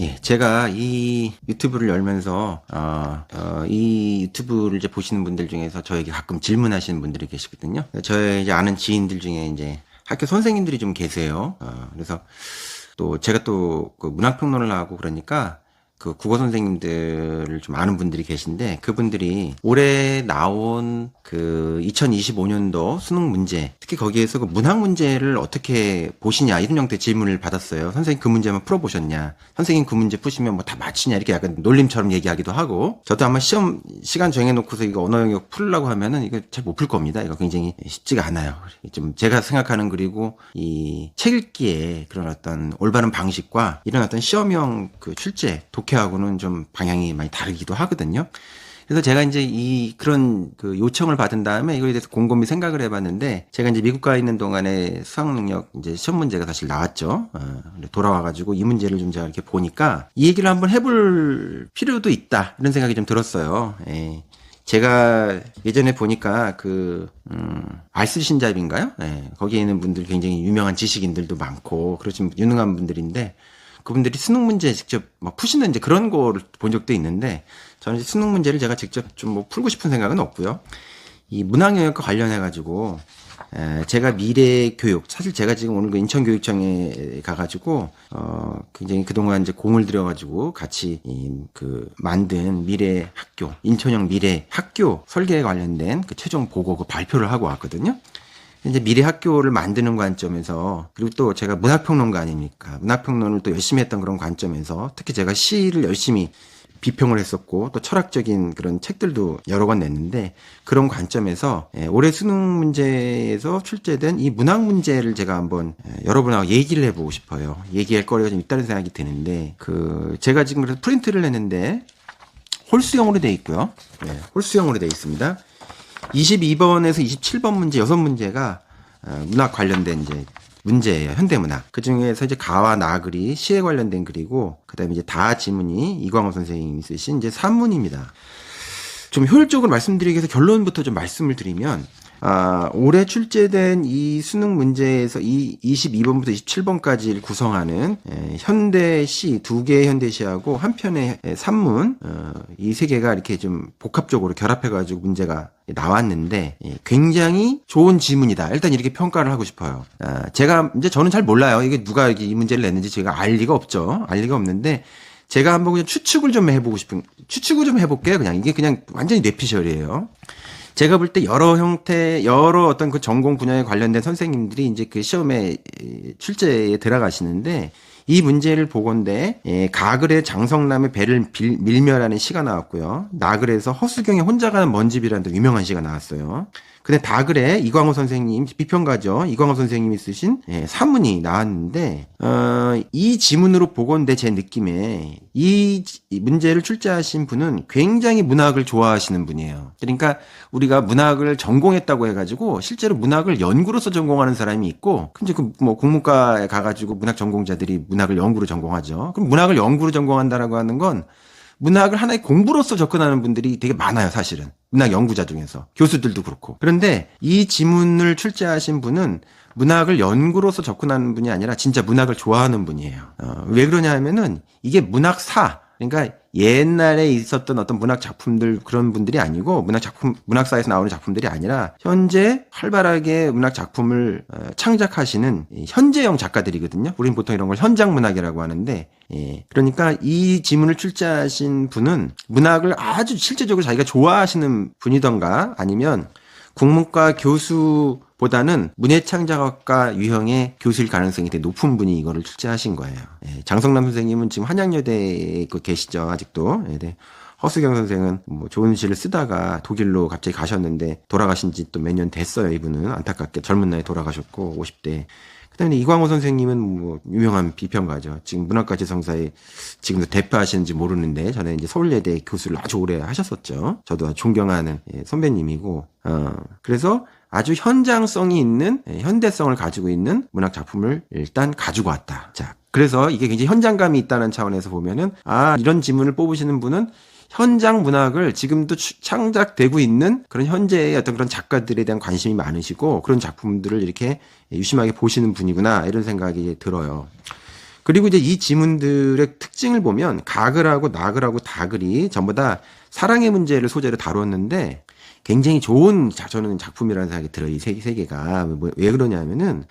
예, 제가 이 유튜브를 열면서 이 유튜브를 이제 보시는 분들 중에서 저에게 가끔 질문하시는 분들이 계시거든요. 저의 이제 아는 지인들 중에 이제 학교 선생님들이 좀 계세요. 그래서 또 제가 또 그 문학평론을 하고 그러니까 그 국어 선생님들을 좀 아는 분들이 계신데, 그분들이 올해 나온 그 2025년도 수능 문제, 특히 거기에서 그 문학 문제를 어떻게 보시냐, 이런 형태의 질문을 받았어요. 선생님 그 문제만 풀어보셨냐, 선생님 그 문제 푸시면 뭐 다 맞히냐, 이렇게 약간 놀림처럼 얘기하기도 하고, 저도 아마 시험 시간 정해놓고서 이거 언어 영역 풀려고 하면은 이거 잘 못 풀 겁니다. 이거 굉장히 쉽지가 않아요. 좀 제가 생각하는, 그리고 이 책 읽기에 그런 어떤 올바른 방식과 이런 어떤 시험형 그 출제, 독해하고는 좀 방향이 많이 다르기도 하거든요. 그래서 제가 이제 그런 그 요청을 받은 다음에 이거에 대해서 곰곰이 생각을 해봤는데, 제가 이제 미국 가 있는 동안에 수학 능력 이제 시험 문제가 사실 나왔죠. 돌아와가지고 이 문제를 좀 제가 이렇게 보니까 이 얘기를 한번 해볼 필요도 있다, 이런 생각이 좀 들었어요. 예. 제가 예전에 보니까 알쓸신잡인가요? 예. 거기에 있는 분들 굉장히 유명한 지식인들도 많고 그러신 유능한 분들인데, 그분들이 수능 문제 직접 막 푸시는 이제 그런 거를 본 적도 있는데, 저는 이제 수능 문제를 제가 직접 좀 뭐 풀고 싶은 생각은 없고요. 이 문학 영역과 관련해가지고, 제가 미래 교육, 사실 제가 지금 오늘 그 인천교육청에 가가지고, 굉장히 그동안 이제 공을 들여가지고 같이 만든 미래 학교, 인천형 미래 학교 설계에 관련된 그 최종 보고 그 발표를 하고 왔거든요. 이제 미래 학교를 만드는 관점에서, 그리고 또 제가 문학평론가 아닙니까? 문학평론을 또 열심히 했던 그런 관점에서, 특히 제가 시를 열심히 비평을 했었고 또 철학적인 그런 책들도 여러 권 냈는데, 그런 관점에서 올해 수능 문제에서 출제된 이 문학 문제를 제가 한번 여러분하고 얘기를 해보고 싶어요. 얘기할 거리가 좀 있다는 생각이 드는데, 제가 지금 그래서 프린트를 했는데 홀수형으로 되어 있고요. 네, 홀수형으로 되어 있습니다. 22번에서 27번 문제 6문제가 문학 관련된 이제 문제예요. 현대문학. 그 중에서 이제 가와 나글이 시에 관련된 글이고, 그 다음에 이제 다 지문이 이광호 선생님이 쓰신 이제 산문입니다. 좀 효율적으로 말씀드리기 위해서 결론부터 좀 말씀을 드리면, 올해 출제된 이 수능 문제에서 이 22번부터 27번까지를 구성하는 현대시, 2개의 현대시하고 한 편의 산문, 이 세 개가 이렇게 좀 복합적으로 결합해가지고 문제가 나왔는데, 굉장히 좋은 지문이다, 일단 이렇게 평가를 하고 싶어요. 저는 잘 몰라요. 이게 누가 이 문제를 냈는지 제가 알 리가 없죠. 알 리가 없는데, 제가 한번 그냥 추측을 좀 해볼게요. 그냥 이게 그냥 완전히 뇌피셜이에요. 제가 볼 때 여러 어떤 그 전공 분야에 관련된 선생님들이 이제 그 시험에 출제에 들어가시는데, 이 문제를 보건대 가글의 장성남의 배를 밀며라는 시가 나왔고요. 나글에서 허수경의 혼자 가는 먼집이라는 유명한 시가 나왔어요. 근데 다글의 이광호 선생님, 비평가죠. 이광호 선생님이 쓰신 산문이 나왔는데, 이 지문으로 보건대 제 느낌에 이 문제를 출제하신 분은 굉장히 문학을 좋아하시는 분이에요. 그러니까 우리가 문학을 전공했다고 해가지고 실제로 문학을 연구로서 전공하는 사람이 있고, 이제 뭐 국문과에 가가지고 문학 전공자들이 문학을 연구로 전공하죠. 그럼 문학을 연구로 전공한다라고 하는 건 문학을 하나의 공부로서 접근하는 분들이 되게 많아요, 사실은. 문학 연구자 중에서. 교수들도 그렇고. 그런데 이 지문을 출제하신 분은 문학을 연구로서 접근하는 분이 아니라 진짜 문학을 좋아하는 분이에요. 왜 그러냐 하면은 이게 문학사, 그러니까 옛날에 있었던 어떤 문학 작품들, 그런 분들이 아니고, 문학사에서 나오는 작품들이 아니라 현재 활발하게 문학 작품을 창작하시는 현재형 작가들이거든요. 우리는 보통 이런 걸 현장 문학이라고 하는데, 그러니까 이 지문을 출제하신 분은 문학을 아주 실제적으로 자기가 좋아하시는 분이던가, 아니면 국문과 교수보다는 문예창작학과 유형의 교수일 가능성이 되게 높은 분이 이거를 출제하신 거예요. 장성남 선생님은 지금 한양여대에 계시죠, 아직도. 허수경 선생은 뭐 좋은 시를 쓰다가 독일로 갑자기 가셨는데 돌아가신 지 또 몇 년 됐어요. 이분은 안타깝게 젊은 나이에 돌아가셨고, 50대. 그다음에 이광호 선생님은 뭐 유명한 비평가죠. 지금 문학과 지성사에 지금도 대표하시는지 모르는데, 전에 이제 서울예대 교수를 아주 오래 하셨었죠. 저도 아주 존경하는 선배님이고, 그래서 아주 현장성이 있는, 현대성을 가지고 있는 문학 작품을 일단 가지고 왔다. 자, 그래서 이게 굉장히 현장감이 있다는 차원에서 보면은, 이런 지문을 뽑으시는 분은 현장 문학을 지금도 창작되고 있는 그런 현재의 어떤 그런 작가들에 대한 관심이 많으시고, 그런 작품들을 이렇게 유심하게 보시는 분이구나, 이런 생각이 들어요. 그리고 이제 이 지문들의 특징을 보면 가글하고 나글하고 다글이 전부 다 사랑의 문제를 소재로 다뤘는데 굉장히 좋은 저는 작품이라는 생각이 들어요. 이 세 개가. 왜 그러냐면은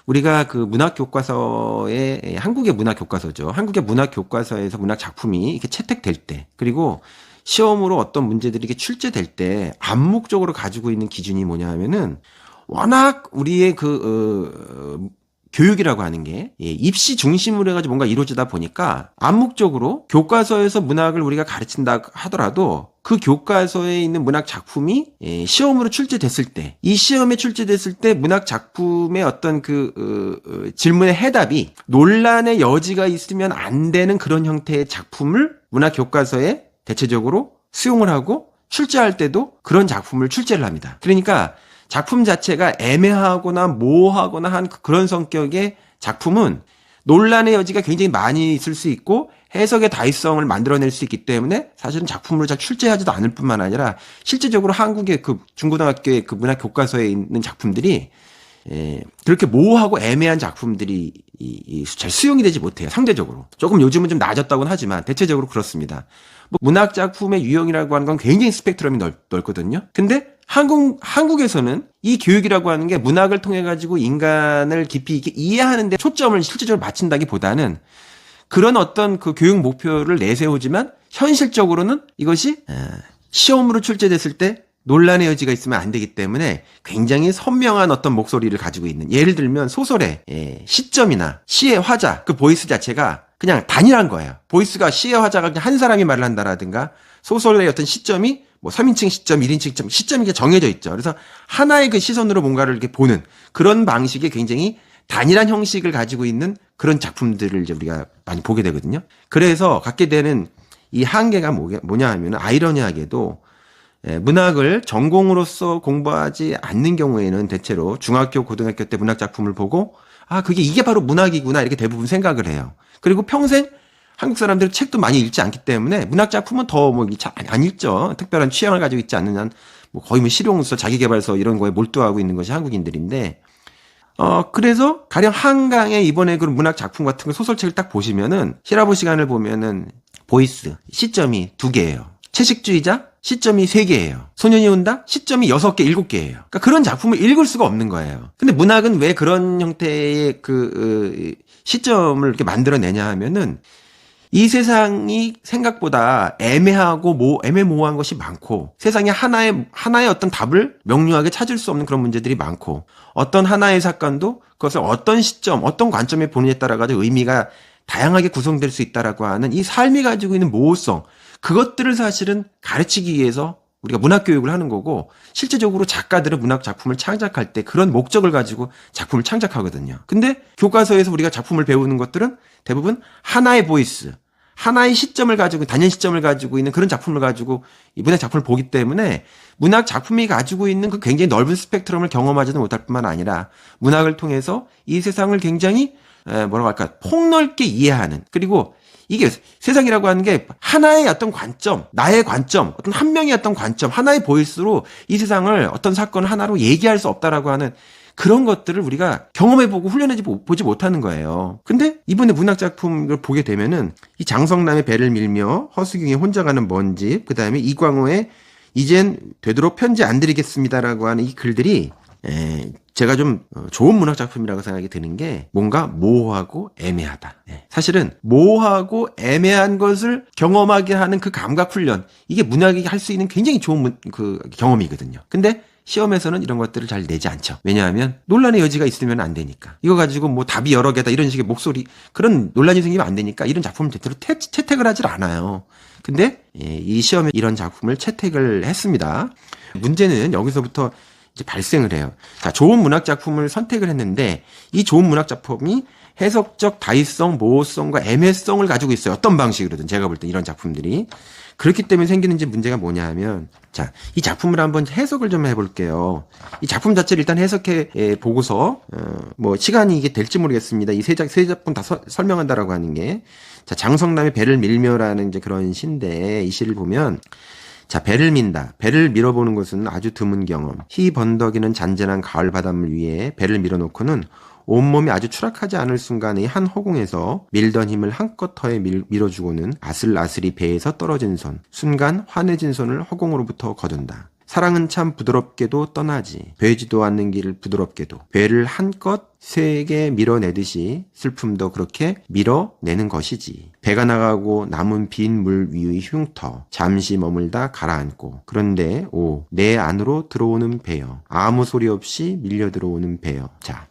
우리가 그 문학 교과서에 한국의 문학 교과서죠. 한국의 문학 교과서에서 문학 작품이 이렇게 채택될 때 그리고 시험으로 어떤 문제들이 이렇게 출제될 때 암묵적으로 가지고 있는 기준이 뭐냐 하면은 워낙 우리의 교육이라고 하는 게 입시 중심으로 해가지고 뭔가 이루어지다 보니까 암묵적으로 교과서에서 문학을 우리가 가르친다 하더라도 그 교과서에 있는 문학 작품이 시험으로 출제됐을 때 이 시험에 출제됐을 때 문학 작품의 어떤 질문의 해답이 논란의 여지가 있으면 안 되는 그런 형태의 작품을 문학 교과서에 대체적으로 수용을 하고 출제할 때도 그런 작품을 출제를 합니다. 그러니까 작품 자체가 애매하거나 모호하거나 한 그런 성격의 작품은 논란의 여지가 굉장히 많이 있을 수 있고 해석의 다의성을 만들어낼 수 있기 때문에 사실은 작품으로 잘 출제하지도 않을 뿐만 아니라 실제적으로 한국의 중고등학교의 문학 교과서에 있는 작품들이 그렇게 모호하고 애매한 작품들이 잘 수용이 되지 못해요. 상대적으로. 조금 요즘은 좀 나아졌다고는 하지만 대체적으로 그렇습니다. 문학 작품의 유형이라고 하는 건 굉장히 스펙트럼이 넓거든요. 근데 한국에서는 이 교육이라고 하는 게 문학을 통해 가지고 인간을 깊이 있게 이해하는 데 초점을 실질적으로 맞춘다기보다는 그런 어떤 교육 목표를 내세우지만 현실적으로는 이것이 시험으로 출제됐을 때 논란의 여지가 있으면 안 되기 때문에 굉장히 선명한 어떤 목소리를 가지고 있는, 예를 들면 소설의 시점이나 시의 화자, 그 보이스 자체가 그냥 단일한 거예요. 보이스가 시의 화자가 그냥 한 사람이 말을 한다라든가 소설의 어떤 시점이 3인칭 시점, 1인칭 시점이 정해져 있죠. 그래서 하나의 그 시선으로 뭔가를 이렇게 보는 그런 방식의 굉장히 단일한 형식을 가지고 있는 그런 작품들을 이제 우리가 많이 보게 되거든요. 그래서 갖게 되는 이 한계가 뭐냐 하면 아이러니하게도 문학을 전공으로서 공부하지 않는 경우에는 대체로 중학교, 고등학교 때 문학 작품을 보고 이게 바로 문학이구나 이렇게 대부분 생각을 해요. 그리고 평생 한국 사람들은 책도 많이 읽지 않기 때문에 문학 작품은 더 잘 안 읽죠. 특별한 취향을 가지고 있지 않는 한 거의 실용서, 자기계발서 이런 거에 몰두하고 있는 것이 한국인들인데 그래서 가령 한강의 이번에 그 문학 작품 같은 거 소설책을 딱 보시면은 시라보 시간을 보면은 보이스 시점이 2개예요. 채식주의자 시점이 3개예요. 소년이 온다 시점이 6개, 7개예요. 그러니까 그런 작품을 읽을 수가 없는 거예요. 근데 문학은 왜 그런 형태의 시점을 이렇게 만들어내냐 하면은 이 세상이 생각보다 애매모호한 것이 많고 세상에 하나의 어떤 답을 명료하게 찾을 수 없는 그런 문제들이 많고 어떤 하나의 사건도 그것을 어떤 시점, 어떤 관점에 보느냐에 따라 가지고 의미가 다양하게 구성될 수 있다라고 하는 이 삶이 가지고 있는 모호성, 그것들을 사실은 가르치기 위해서 우리가 문학 교육을 하는 거고 실제적으로 작가들은 문학 작품을 창작할 때 그런 목적을 가지고 작품을 창작하거든요. 근데 교과서에서 우리가 작품을 배우는 것들은 대부분 하나의 보이스, 하나의 시점을 가지고 단연 시점을 가지고 있는 그런 작품을 가지고 이 문학 작품을 보기 때문에 문학 작품이 가지고 있는 그 굉장히 넓은 스펙트럼을 경험하지도 못할 뿐만 아니라 문학을 통해서 이 세상을 굉장히 폭넓게 이해하는, 그리고 이게 세상이라고 하는 게 하나의 어떤 관점, 나의 관점, 어떤 한 명의 어떤 관점, 하나의 보이스로 이 세상을 어떤 사건을 하나로 얘기할 수 없다라고 하는 그런 것들을 우리가 경험해보고 보지 못하는 거예요. 근데 이번에 문학작품을 보게 되면은 이 장성남의 배를 밀며 허수경의 혼자 가는 먼지, 그 다음에 이광호의 이젠 되도록 편지 안 드리겠습니다라고 하는 이 글들이 제가 좀 좋은 문학작품이라고 생각이 드는 게 뭔가 모호하고 애매하다. 사실은 모호하고 애매한 것을 경험하게 하는 그 감각 훈련, 이게 문학이 할 수 있는 굉장히 좋은 경험이거든요. 근데 시험에서는 이런 것들을 잘 내지 않죠. 왜냐하면 논란의 여지가 있으면 안 되니까. 이거 가지고 답이 여러 개다 이런 식의 목소리, 그런 논란이 생기면 안 되니까 이런 작품을 제대로 채택을 하질 않아요. 근데 이 시험에 이런 작품을 채택을 했습니다. 문제는 여기서부터 이제 발생을 해요. 자, 좋은 문학 작품을 선택을 했는데 이 좋은 문학 작품이 해석적 다의성, 모호성과 애매성을 가지고 있어요. 어떤 방식으로든 제가 볼 때 이런 작품들이. 그렇기 때문에 생기는 이제 문제가 뭐냐 하면, 자, 이 작품을 한번 해석을 좀 해볼게요. 이 작품 자체를 일단 해석해 보고서 시간이 이게 될지 모르겠습니다. 이 세 작품 다 설명한다라고 하는 게, 자, 장성남의 배를 밀며라는 이제 그런 시인데, 이 시를 보면, 자, 배를 민다. 배를 밀어보는 것은 아주 드문 경험. 희 번덕이는 잔잔한 가을 바닷물 위에 배를 밀어놓고는 온몸이 아주 추락하지 않을 순간의 한 허공에서 밀던 힘을 한껏 더해 밀어주고는 아슬아슬이 배에서 떨어진 손, 순간 환해진 손을 허공으로부터 거둔다. 사랑은 참 부드럽게도 떠나지. 되지도 않는 길을 부드럽게도. 배를 한껏 세게 밀어내듯이 슬픔도 그렇게 밀어내는 것이지. 배가 나가고 남은 빈 물 위의 흉터. 잠시 머물다 가라앉고. 그런데 내 안으로 들어오는 배여. 아무 소리 없이 밀려 들어오는 배여. 자,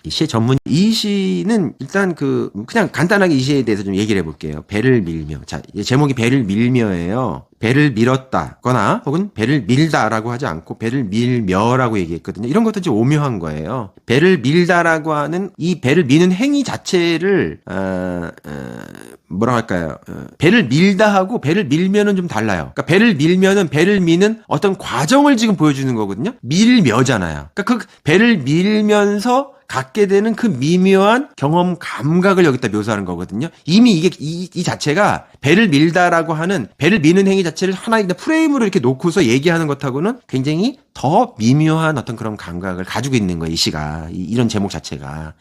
이 시의 전문. 이 시는 일단 그냥 간단하게 이 시에 대해서 좀 얘기를 해볼게요. 배를 밀며. 자, 제목이 배를 밀며예요. 배를 밀었다거나 혹은 배를 밀다라고 하지 않고 배를 밀며라고 얘기했거든요. 이런 것도 좀 오묘한 거예요. 배를 밀다라고 하는 이 배를 미는 행위 자체를 뭐라 할까요? 배를 밀다 하고 배를 밀면은 좀 달라요. 그러니까 배를 밀면은 배를 미는 어떤 과정을 지금 보여주는 거거든요. 밀며잖아요. 그러니까 그 배를 밀면서 갖게 되는 그 미묘한 경험 감각을 여기다 묘사하는 거거든요. 이미 이게 이 자체가 배를 밀다라고 하는 배를 미는 행위 자체를 하나의 프레임으로 이렇게 놓고서 얘기하는 것하고는 굉장히 더 미묘한 어떤 그런 감각을 가지고 있는 거예요. 이 시가 이런 제목 자체가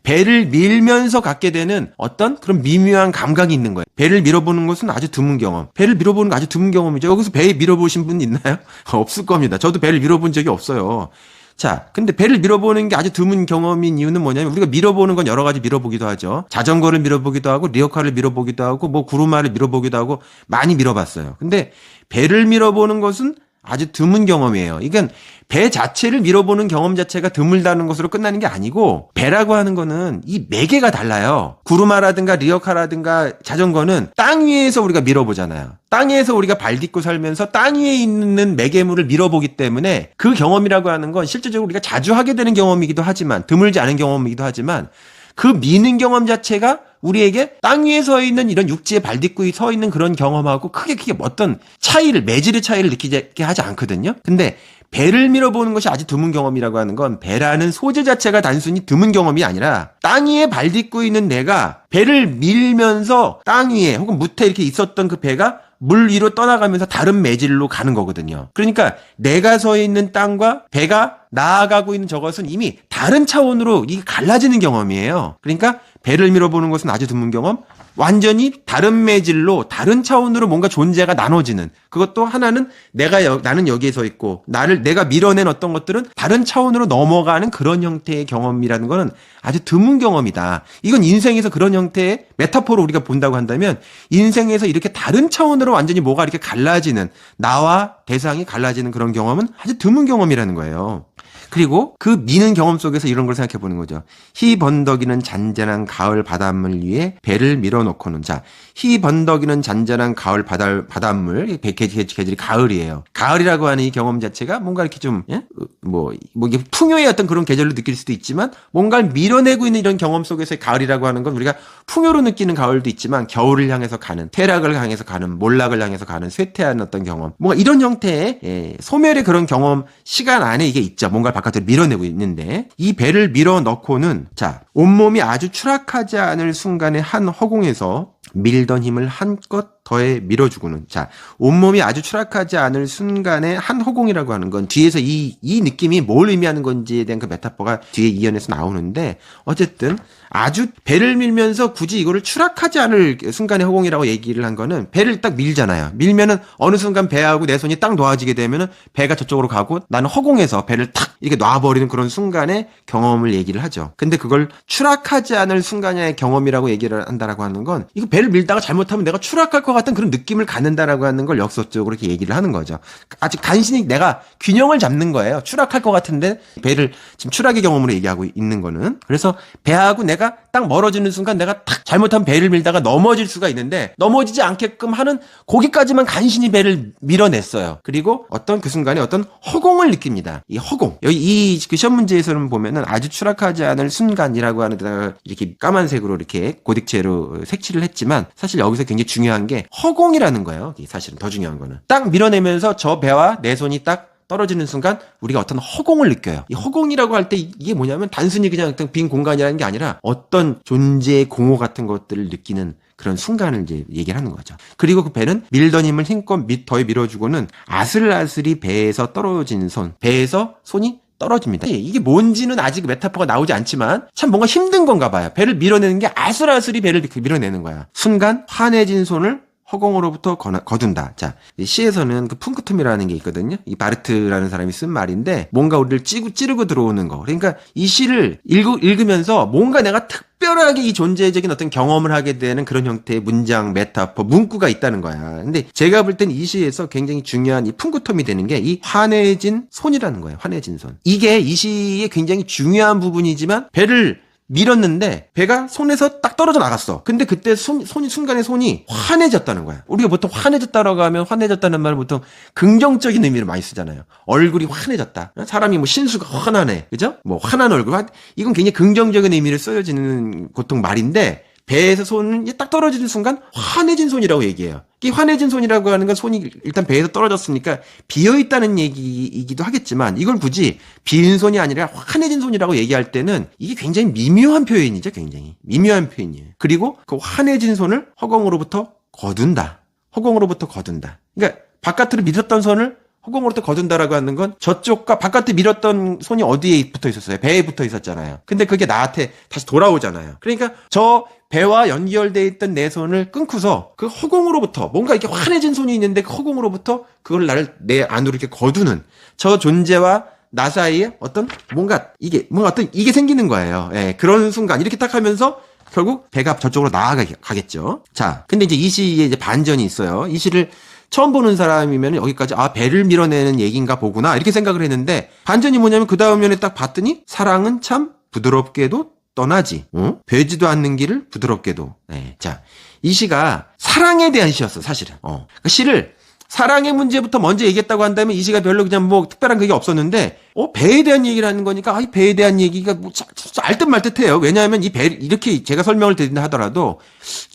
배를 밀면서 갖게 되는 어떤 그런 미묘한 감각이 있는 거예요. 배를 밀어보는 것은 아주 드문 경험. 배를 밀어보는 거 아주 드문 경험이죠. 여기서 배 밀어보신 분 있나요? 없을 겁니다. 저도 배를 밀어본 적이 없어요. 자, 근데 배를 밀어보는 게 아주 드문 경험인 이유는 뭐냐면 우리가 밀어보는 건 여러 가지 밀어보기도 하죠. 자전거를 밀어보기도 하고 리어카를 밀어보기도 하고 뭐 구루마를 밀어보기도 하고 많이 밀어봤어요. 근데 배를 밀어보는 것은 아주 드문 경험이에요. 이건 배 자체를 밀어보는 경험 자체가 드물다는 것으로 끝나는 게 아니고 배라고 하는 거는 이 매개가 달라요. 구루마라든가 리어카라든가 자전거는 땅 위에서 우리가 밀어보잖아요. 땅 위에서 우리가 발 딛고 살면서 땅 위에 있는 매개물을 밀어보기 때문에 그 경험이라고 하는 건 실제적으로 우리가 자주 하게 되는 경험이기도 하지만 드물지 않은 경험이기도 하지만 그 미는 경험 자체가 우리에게 땅 위에 서 있는 이런 육지에 발 딛고 서 있는 그런 경험하고 크게 어떤 차이를, 매질의 차이를 느끼게 하지 않거든요. 근데 배를 밀어보는 것이 아주 드문 경험이라고 하는 건 배라는 소재 자체가 단순히 드문 경험이 아니라 땅 위에 발 딛고 있는 내가 배를 밀면서 땅 위에 혹은 무태 이렇게 있었던 그 배가 물 위로 떠나가면서 다른 매질로 가는 거거든요. 그러니까 내가 서 있는 땅과 배가 나아가고 있는 저것은 이미 다른 차원으로 이게 갈라지는 경험이에요. 그러니까 배를 밀어보는 것은 아주 드문 경험, 완전히 다른 매질로 다른 차원으로 뭔가 존재가 나눠지는, 그것도 하나는 나는 여기에 서 있고 내가 밀어낸 어떤 것들은 다른 차원으로 넘어가는 그런 형태의 경험이라는 거는 아주 드문 경험이다. 이건 인생에서 그런 형태의 메타포로 우리가 본다고 한다면 인생에서 이렇게 다른 차원으로 완전히 뭐가 이렇게 갈라지는, 나와 대상이 갈라지는 그런 경험은 아주 드문 경험이라는 거예요. 그리고 그 미는 경험 속에서 이런 걸 생각해 보는 거죠. 희 번덕이는 잔잔한 가을 바닷물 위에 배를 밀어놓고는, 자, 희 번덕이는 잔잔한 가을 바닷물, 계절이 가을이에요. 가을이라고 하는 이 경험 자체가 뭔가 이렇게 좀, 이게 풍요의 어떤 그런 계절로 느낄 수도 있지만 뭔가를 밀어내고 있는 이런 경험 속에서의 가을이라고 하는 건 우리가 풍요로 느끼는 가을도 있지만 겨울을 향해서 가는, 퇴락을 향해서 가는, 몰락을 향해서 가는 쇠퇴한 어떤 경험, 뭔가 이런 형태의 소멸의 그런 경험 시간 안에 이게 있죠. 뭔가 바깥으로 밀어내고 있는데 이 배를 밀어넣고는, 자, 온몸이 아주 추락하지 않을 순간에 한 허공에서 밀던 힘을 한껏 더해 밀어주고는, 자, 온몸이 아주 추락하지 않을 순간에 한 허공이라고 하는 건 뒤에서 이 느낌이 뭘 의미하는 건지에 대한 그 메타포가 뒤에 이연에서 나오는데, 어쨌든 아주 배를 밀면서 굳이 이거를 추락하지 않을 순간의 허공이라고 얘기를 한 거는 배를 딱 밀잖아요. 밀면은 어느 순간 배하고 내 손이 딱 놓아지게 되면은 배가 저쪽으로 가고 나는 허공에서 배를 탁 이렇게 놔버리는 그런 순간의 경험을 얘기를 하죠. 근데 그걸 추락하지 않을 순간의 경험이라고 얘기를 한다라고 하는 건 이거 배를 밀다가 잘못하면 내가 추락할 것 같은 그런 느낌을 갖는다라고 하는 걸 역설적으로 이렇게 얘기를 하는 거죠. 아직 간신히 내가 균형을 잡는 거예요. 추락할 것 같은데 배를 지금 추락의 경험으로 얘기하고 있는 거는. 그래서 배하고 내가 딱 멀어지는 순간 내가 탁 잘못하면 배를 밀다가 넘어질 수가 있는데 넘어지지 않게끔 하는 거기까지만 간신히 배를 밀어냈어요. 그리고 어떤 그 순간에 어떤 허공을 느낍니다. 이 허공. 여기 그 시험 문제에서는 보면은 아주 추락하지 않을 순간이라고 하는 데다가 이렇게 까만색으로 이렇게 고딕체로 색칠을 했지만 사실 여기서 굉장히 중요한 게 허공이라는 거예요. 사실은 더 중요한 거는 딱 밀어내면서 저 배와 내 손이 딱 떨어지는 순간 우리가 어떤 허공을 느껴요. 이 허공이라고 할 때 이게 뭐냐면 단순히 그냥 어떤 빈 공간이라는 게 아니라 어떤 존재의 공허 같은 것들을 느끼는 그런 순간을 이제 얘기를 하는 거죠. 그리고 그 배는 밀던 힘을 힘껏 더해 밀어주고는 아슬아슬이 배에서 떨어진 손, 배에서 손이 떨어집니다. 이게 뭔지는 아직 메타포가 나오지 않지만 참 뭔가 힘든 건가 봐요. 배를 밀어내는 게 아슬아슬이 배를 밀어내는 거야. 순간 환해진 손을 허공으로부터 거둔다. 자, 시에서는 그 푼크툼이라는 게 있거든요. 이 바르트라는 사람이 쓴 말인데 뭔가 우리를 찌르고 들어오는 거. 그러니까 이 시를 읽으면서 뭔가 내가 특별하게 이 존재적인 어떤 경험을 하게 되는 그런 형태의 문장, 메타포, 문구가 있다는 거야. 근데 제가 볼 땐 이 시에서 굉장히 중요한 이 푼크툼이 되는 게 이 환해진 손이라는 거예요. 환해진 손. 이게 이 시의 굉장히 중요한 부분이지만 배를 밀었는데 배가 손에서 딱 떨어져 나갔어. 근데 그때 순간에 손이 환해졌다는 거야. 우리가 보통 환해졌다라고 하면 환해졌다는 말을 보통 긍정적인 의미로 많이 쓰잖아요. 얼굴이 환해졌다. 사람이 뭐 신수가 환하네. 그죠? 뭐 환한 얼굴. 이건 굉장히 긍정적인 의미로 쓰여지는 보통 말인데 배에서 손이 딱 떨어지는 순간 환해진 손이라고 얘기해요. 이 환해진 손이라고 하는 건 손이 일단 배에서 떨어졌으니까 비어있다는 얘기이기도 하겠지만 이걸 굳이 빈 손이 아니라 환해진 손이라고 얘기할 때는 이게 굉장히 미묘한 표현이죠. 굉장히 미묘한 표현이에요. 그리고 그 환해진 손을 허공으로부터 거둔다. 허공으로부터 거둔다. 그러니까 바깥으로 밀었던 손을 허공으로부터 거둔다라고 하는 건 저쪽과 바깥에 밀었던 손이 어디에 붙어 있었어요? 배에 붙어 있었잖아요. 근데 그게 나한테 다시 돌아오잖아요. 그러니까 저 배와 연결되어 있던 내 손을 끊고서 그 허공으로부터 뭔가 이렇게 환해진 손이 있는데 그 허공으로부터 그걸 내 안으로 이렇게 거두는 저 존재와 나 사이에 어떤 뭔가 이게 생기는 거예요. 예, 그런 순간 이렇게 딱 하면서 결국 배가 저쪽으로 나아가겠죠. 자, 근데 이제 이 시에 이제 반전이 있어요. 이 시를 처음 보는 사람이면 여기까지 배를 밀어내는 얘기인가 보구나 이렇게 생각을 했는데 반전이 뭐냐면 그 다음 면에 딱 봤더니 사랑은 참 부드럽게도 떠나지. 배지도 않는 길을 부드럽게도. 네. 자, 이 시가 사랑에 대한 시였어 사실은. 그 시를 사랑의 문제부터 먼저 얘기했다고 한다면 이 시가 별로 그냥 뭐 특별한 그게 없었는데 배에 대한 얘기를 하는 거니까 이 배에 대한 얘기가 뭐 알듯 말듯해요. 왜냐하면 이 배 이렇게 제가 설명을 드린다 하더라도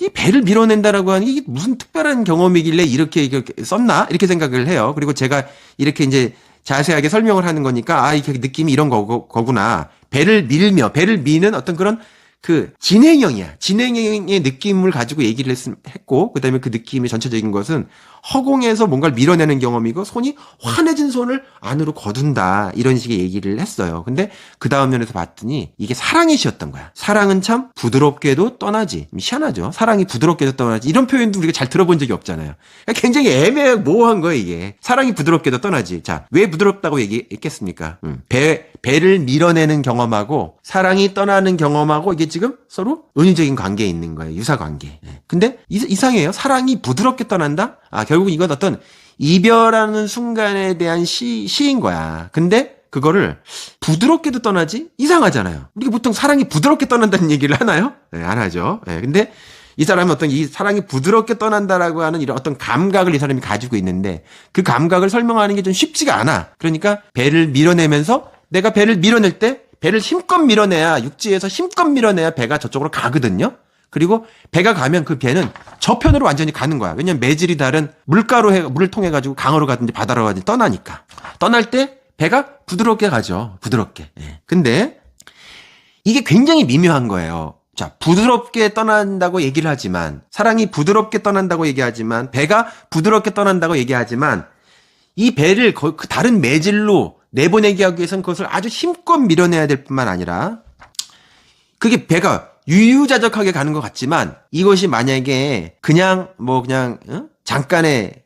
이 배를 밀어낸다라고 하는 게 무슨 특별한 경험이길래 이렇게 썼나 이렇게 생각을 해요. 그리고 제가 이렇게 이제 자세하게 설명을 하는 거니까 이렇게 느낌이 이런 거구나. 배를 미는 어떤 그런 그 진행형이야. 진행형의 느낌을 가지고 얘기를 했고 그다음에 그 느낌의 전체적인 것은 허공에서 뭔가를 밀어내는 경험이고 손이 환해진 손을 안으로 거둔다 이런 식의 얘기를 했어요. 근데 그 다음 면에서 봤더니 이게 사랑의 시였던 거야. 사랑은 참 부드럽게도 떠나지. 희한하죠. 사랑이 부드럽게도 떠나지. 이런 표현도 우리가 잘 들어본 적이 없잖아요. 굉장히 애매모호한 거예요 이게. 사랑이 부드럽게도 떠나지. 자, 왜 부드럽다고 얘기했겠습니까? 배를 밀어내는 경험하고 사랑이 떠나는 경험하고 이게 지금 서로 은유적인 관계에 있는 거예요. 유사관계. 근데 이상해요. 사랑이 부드럽게 떠난다? 결국 이건 어떤 이별하는 순간에 대한 시인 거야. 근데 그거를 부드럽게도 떠나지? 이상하잖아요. 우리가 보통 사랑이 부드럽게 떠난다는 얘기를 하나요? 네, 안 하죠. 네, 근데 이 사람은 어떤 이 사랑이 부드럽게 떠난다라고 하는 이런 어떤 감각을 이 사람이 가지고 있는데 그 감각을 설명하는 게 좀 쉽지가 않아. 그러니까 배를 밀어내면서 내가 배를 밀어낼 때 배를 힘껏 밀어내야 육지에서 힘껏 밀어내야 배가 저쪽으로 가거든요. 그리고 배가 가면 그 배는 저편으로 완전히 가는 거야. 왜냐면 매질이 다른 물을 통해 가지고 강으로 가든지 바다로 가든지 떠나니까. 떠날 때 배가 부드럽게 가죠. 부드럽게. 근데 이게 굉장히 미묘한 거예요. 자, 부드럽게 떠난다고 얘기를 하지만 사랑이 부드럽게 떠난다고 얘기하지만 배가 부드럽게 떠난다고 얘기하지만 이 배를 그 다른 매질로 내보내기 하기 위해서는 그것을 아주 힘껏 밀어내야 될 뿐만 아니라 그게 배가 유유자적하게 가는 것 같지만 이것이 만약에 그냥 잠깐의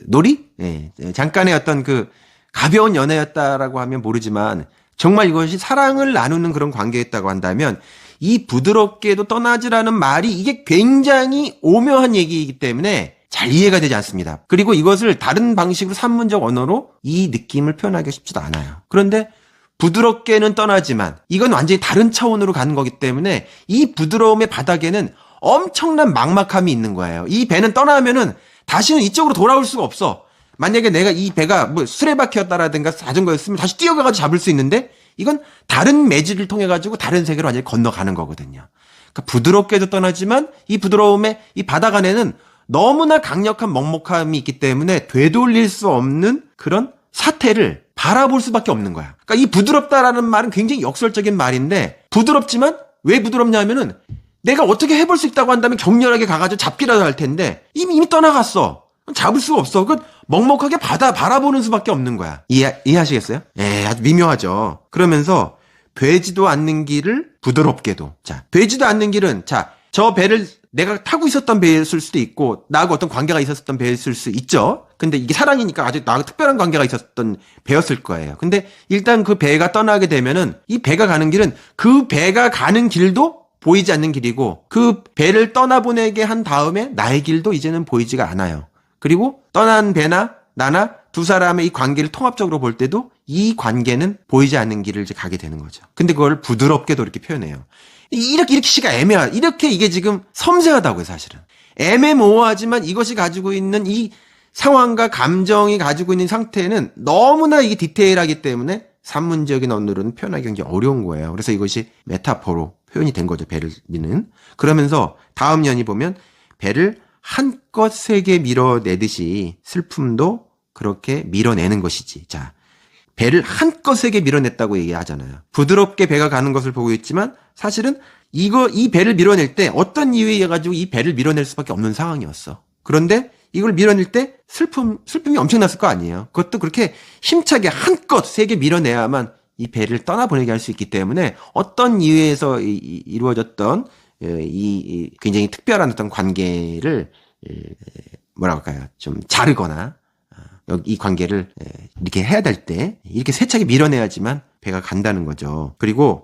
놀이? 잠깐의 어떤 그 가벼운 연애였다라고 하면 모르지만 정말 이것이 사랑을 나누는 그런 관계였다고 한다면 이 부드럽게도 떠나지라는 말이 이게 굉장히 오묘한 얘기이기 때문에 잘 이해가 되지 않습니다. 그리고 이것을 다른 방식으로 산문적 언어로 이 느낌을 표현하기가 쉽지도 않아요. 그런데 부드럽게는 떠나지만 이건 완전히 다른 차원으로 가는 거기 때문에 이 부드러움의 바닥에는 엄청난 막막함이 있는 거예요. 이 배는 떠나면은 다시는 이쪽으로 돌아올 수가 없어. 만약에 내가 이 배가 뭐 수레바퀴였다라든가 자전거였으면 다시 뛰어가가지고 잡을 수 있는데 이건 다른 매질을 통해 가지고 다른 세계로 완전히 건너가는 거거든요. 그러니까 부드럽게도 떠나지만 이 부드러움의 이 바닥 안에는 너무나 강력한 먹먹함이 있기 때문에 되돌릴 수 없는 그런 사태를 바라볼 수밖에 없는 거야. 그러니까 이 부드럽다라는 말은 굉장히 역설적인 말인데 부드럽지만 왜 부드럽냐 하면은 내가 어떻게 해볼 수 있다고 한다면 격렬하게 가가지고 잡기라도 할 텐데 이미 떠나갔어. 잡을 수가 없어. 그 먹먹하게 바라보는 수밖에 없는 거야. 이해하시겠어요? 아주 미묘하죠. 그러면서 되지도 않는 길을 부드럽게도. 자, 되지도 않는 길은, 자, 저 배를 내가 타고 있었던 배였을 수도 있고, 나하고 어떤 관계가 있었던 배였을 수 있죠. 근데 이게 사랑이니까 아주 나하고 특별한 관계가 있었던 배였을 거예요. 근데 일단 그 배가 떠나게 되면은 이 배가 가는 길은 그 배가 가는 길도 보이지 않는 길이고, 그 배를 떠나보내게 한 다음에 나의 길도 이제는 보이지가 않아요. 그리고 떠난 배나 나나 두 사람의 이 관계를 통합적으로 볼 때도 이 관계는 보이지 않는 길을 이제 가게 되는 거죠. 근데 그걸 부드럽게도 이렇게 표현해요. 이렇게 시가 이렇게 이게 지금 섬세하다고요, 사실은. 애매모호하지만 이것이 가지고 있는 이 상황과 감정이 가지고 있는 상태는 너무나 이게 디테일하기 때문에 산문적인 언어로는 표현하기 굉장히 어려운 거예요. 그래서 이것이 메타포로 표현이 된 거죠, 배를 미는. 그러면서 다음 연이 보면 배를 한껏 세게 밀어내듯이 슬픔도 그렇게 밀어내는 것이지. 자, 배를 한껏 세게 밀어냈다고 얘기하잖아요. 부드럽게 배가 가는 것을 보고 있지만 사실은 이 배를 밀어낼 때 어떤 이유에 의해 가지고 이 배를 밀어낼 수밖에 없는 상황이었어. 그런데 이걸 밀어낼 때 슬픔이 엄청났을 거 아니에요. 그것도 그렇게 힘차게 한껏 세게 밀어내야만 이 배를 떠나보내게 할 수 있기 때문에 어떤 이유에서 이루어졌던 이 굉장히 특별한 어떤 관계를 뭐라고 할까요? 좀 자르거나 이 관계를 이렇게 해야 될 때 이렇게 세차게 밀어내야지만 배가 간다는 거죠. 그리고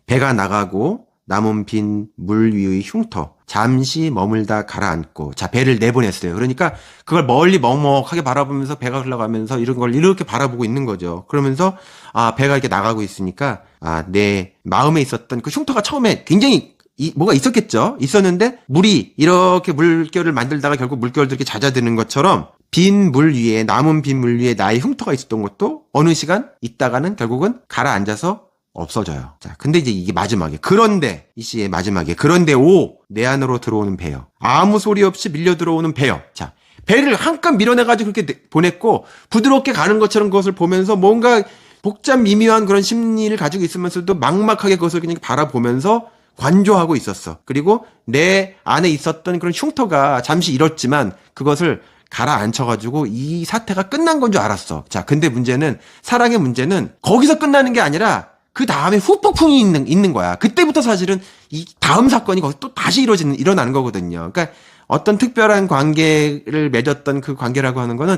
배가 나가고 남은 빈 물 위의 흉터 잠시 머물다 가라앉고. 자, 배를 내보냈어요. 그러니까 그걸 멀리 먹먹하게 바라보면서 배가 흘러가면서 이런 걸 이렇게 바라보고 있는 거죠. 그러면서 배가 이렇게 나가고 있으니까 내 마음에 있었던 그 흉터가 처음에 굉장히 뭐가 있었겠죠. 있었는데 물이 이렇게 물결을 만들다가 결국 물결도 이렇게 잦아드는 것처럼 남은 빈 물 위에 나의 흉터가 있었던 것도 어느 시간 있다가는 결국은 가라앉아서 없어져요. 자, 근데 이제 이게 마지막에. 그런데, 이 시의 마지막에. 그런데 내 안으로 들어오는 배여. 아무 소리 없이 밀려 들어오는 배여. 자, 배를 한껏 밀어내가지고 그렇게 보냈고, 부드럽게 가는 것처럼 그것을 보면서 뭔가 복잡 미묘한 그런 심리를 가지고 있으면서도 막막하게 그것을 그냥 바라보면서 관조하고 있었어. 그리고 내 안에 있었던 그런 흉터가 잠시 잃었지만 그것을 가라앉혀가지고 이 사태가 끝난 건 줄 알았어. 자, 근데 사랑의 문제는 거기서 끝나는 게 아니라 그 다음에 후폭풍이 있는 거야. 그때부터 사실은 이 다음 사건이 거기 또 다시 일어나는 거거든요. 그러니까 어떤 특별한 관계를 맺었던 그 관계라고 하는 거는